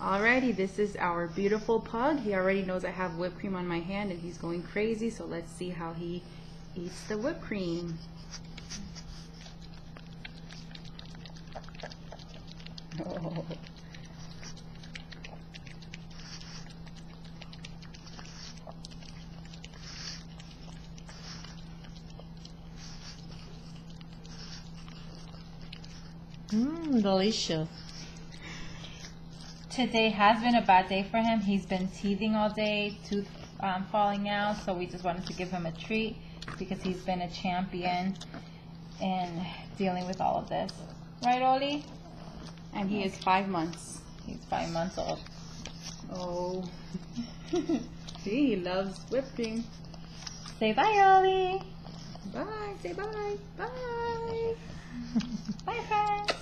Alrighty, this is our beautiful pug. He already knows I have whipped cream on my hand and he's going crazy, so let's see how he eats the whipped cream. Oh. Delicious. Today has been a bad day for him. He's been teething all day, tooth falling out, so we just wanted to give him a treat because he's been a champion in dealing with all of this. Right, Ollie? And he is 5 months. He's 5 months old. Oh. See, he loves whipped cream. Say bye, Ollie. Bye. Say bye. Bye. Bye, friends.